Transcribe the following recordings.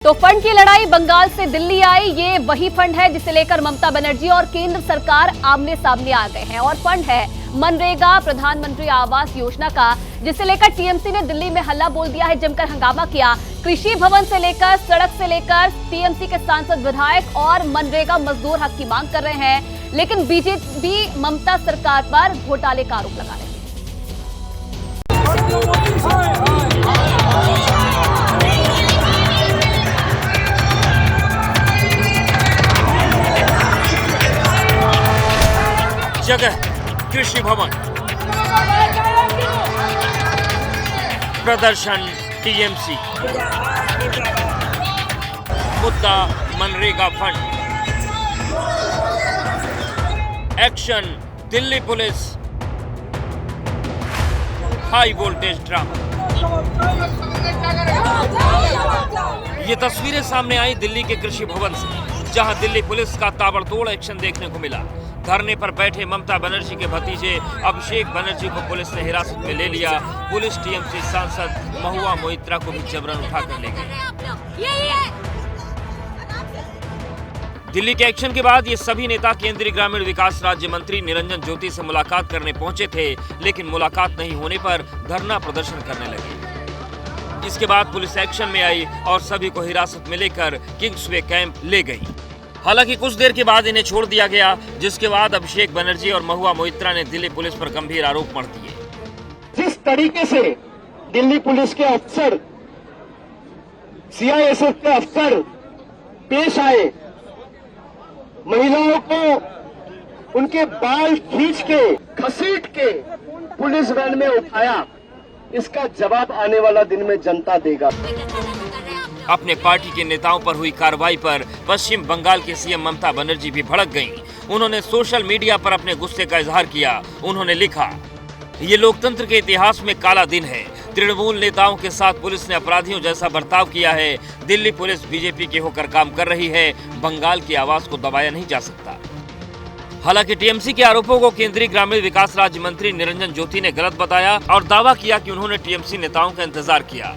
तो फंड की लड़ाई बंगाल से दिल्ली आई, ये वही फंड है जिसे लेकर ममता बनर्जी और केंद्र सरकार आमने सामने आ गए हैं। और फंड है मनरेगा प्रधानमंत्री आवास योजना का, जिसे लेकर टीएमसी ने दिल्ली में हल्ला बोल दिया है, जमकर हंगामा किया। कृषि भवन से लेकर सड़क से लेकर टीएमसी के सांसद, विधायक और मनरेगा मजदूर हक की मांग कर रहे हैं, लेकिन बीजेपी ममता सरकार पर घोटाले का आरोप लगा रहे हैं। जगह कृषि भवन, प्रदर्शन टीएमसी, मुद्दा MNREGA fund, action Delhi police, high voltage drama. ये तस्वीरें सामने आई दिल्ली के कृषि भवन से, जहां दिल्ली पुलिस का ताबड़तोड़ एक्शन देखने को मिला। धरने पर बैठे ममता बनर्जी के भतीजे अभिषेक बनर्जी को पुलिस ने हिरासत में ले लिया। पुलिस टीएमसी सांसद महुआ मोइत्रा को भी जबरन उठाकर ले गई। दिल्ली के एक्शन के बाद ये सभी नेता केंद्रीय ग्रामीण विकास राज्य मंत्री निरंजन ज्योति से मुलाकात करने पहुंचे थे, लेकिन मुलाकात नहीं होने पर धरना प्रदर्शन करने लगे। इसके बाद पुलिस एक्शन में आई और सभी को हिरासत में लेकर किंग्सवे कैंप ले गई। हालांकि कुछ देर के बाद इन्हें छोड़ दिया गया, जिसके बाद अभिषेक बनर्जी और महुआ मोइत्रा ने दिल्ली पुलिस पर गंभीर आरोप मढ़ दिए। जिस तरीके से दिल्ली पुलिस के अफसर, सीआईएसएफ के अफसर पेश आए, महिलाओं को उनके बाल खींच के घसीट के पुलिस वैन में उठाया, इसका जवाब आने वाला दिन में जनता देगा। अपने पार्टी के नेताओं पर हुई कार्रवाई पर पश्चिम बंगाल की सीएम ममता बनर्जी भी भड़क गईं। उन्होंने सोशल मीडिया पर अपने गुस्से का इजहार किया। उन्होंने लिखा, ये लोकतंत्र के इतिहास में काला दिन है। तृणमूल नेताओं के साथ पुलिस ने अपराधियों जैसा बर्ताव किया है। दिल्ली पुलिस बीजेपी के होकर काम कर रही है। बंगाल की आवाज को दबाया नहीं जा सकता। हालांकि टीएमसी के आरोपों को केंद्रीय ग्रामीण विकास राज्य मंत्री निरंजन ज्योति ने गलत बताया और दावा किया कि उन्होंने टीएमसी नेताओं का इंतजार किया।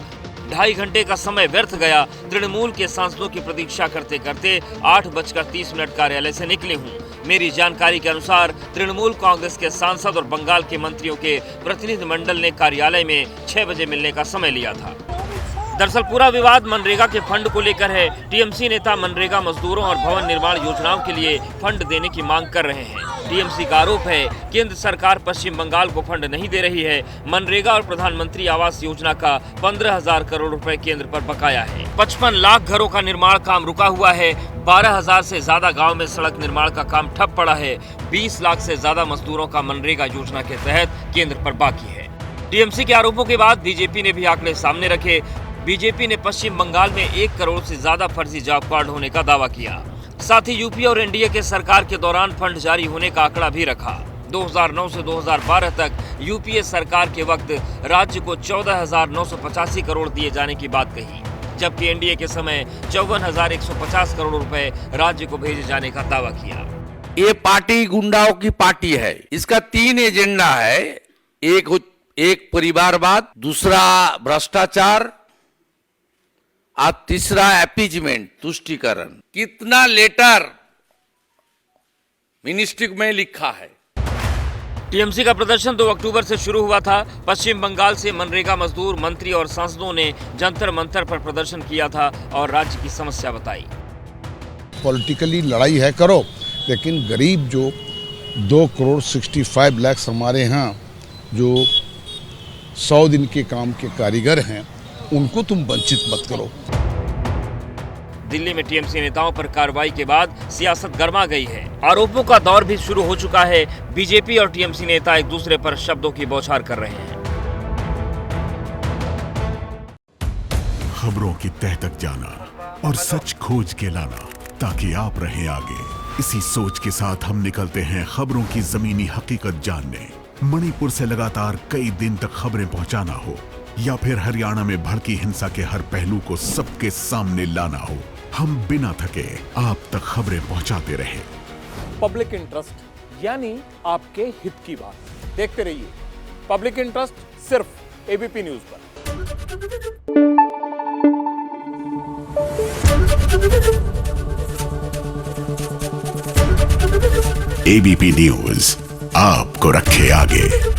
2.5 घंटे का समय व्यर्थ गया। तृणमूल के सांसदों की प्रतीक्षा करते करते 8:30 कार्यालय से निकले हूँ। मेरी जानकारी के अनुसार तृणमूल कांग्रेस के सांसद और बंगाल के मंत्रियों के प्रतिनिधिमंडल ने कार्यालय में 6 बजे मिलने का समय लिया था। दरअसल पूरा विवाद मनरेगा के फंड को लेकर है। टीएमसी नेता मनरेगा मजदूरों और भवन निर्माण योजनाओं के लिए फंड देने की मांग कर रहे हैं। टीएमसी का आरोप है केंद्र सरकार पश्चिम बंगाल को फंड नहीं दे रही है। मनरेगा और प्रधानमंत्री आवास योजना का 15,000 करोड़ रुपए केंद्र पर बकाया है। 55 लाख घरों का निर्माण काम रुका हुआ है। 12,000 से ज्यादा गाँव में सड़क निर्माण का काम ठप पड़ा है। 20 लाख से ज्यादा मजदूरों का मनरेगा योजना के तहत केंद्र पर बाकी है। टीएमसी के आरोपों के बाद बीजेपी ने भी आंकड़े सामने रखे। बीजेपी ने पश्चिम बंगाल में 1 करोड़ से ज्यादा फर्जी जॉब कार्ड होने का दावा किया। साथ ही यूपी और एनडीए के सरकार के दौरान फंड जारी होने का आंकड़ा भी रखा। 2009 से 2012 तक यूपीए सरकार के वक्त राज्य को 14,985 करोड़ दिए जाने की बात कही, जबकि एनडीए के समय 54,150 करोड़ रुपए राज्य को भेजे जाने का दावा किया। ये पार्टी गुंडाओं की पार्टी है। इसका 3 एजेंडा है। एक परिवारवाद, दूसरा भ्रष्टाचार और तीसरा अपीजमेंट, तुष्टीकरण। कितना लेटर मिनिस्ट्री में लिखा है। टीएमसी का प्रदर्शन 2 अक्टूबर से शुरू हुआ था। पश्चिम बंगाल से मनरेगा मजदूर, मंत्री और सांसदों ने जंतर मंतर पर प्रदर्शन किया था और राज्य की समस्या बताई। पॉलिटिकली लड़ाई है करो, लेकिन गरीब जो 2 करोड़ 65 लाख हमारे यहाँ जो 100 दिन के काम के कारीगर हैं, उनको तुम वंचित मत करो। दिल्ली में टीएमसी नेताओं पर कार्रवाई के बाद सियासत गर्मा गई है। आरोपों का दौर भी शुरू हो चुका है। बीजेपी और टीएमसी नेता एक दूसरे पर शब्दों की बौछार कर रहे हैं। खबरों की तह तक जाना और सच खोज के लाना, ताकि आप रहें आगे। इसी सोच के साथ हम निकलते हैं खबरों की जमीनी हकीकत जानने। मणिपुर से लगातार कई दिन तक खबरें पहुंचाना हो, या फिर हरियाणा में भड़की हिंसा के हर पहलू को सबके सामने लाना हो, हम बिना थके आप तक खबरें पहुंचाते रहे। पब्लिक इंटरेस्ट यानी आपके हित की बात। देखते रहिए पब्लिक इंटरेस्ट, सिर्फ एबीपी न्यूज पर। एबीपी न्यूज आपको रखे आगे।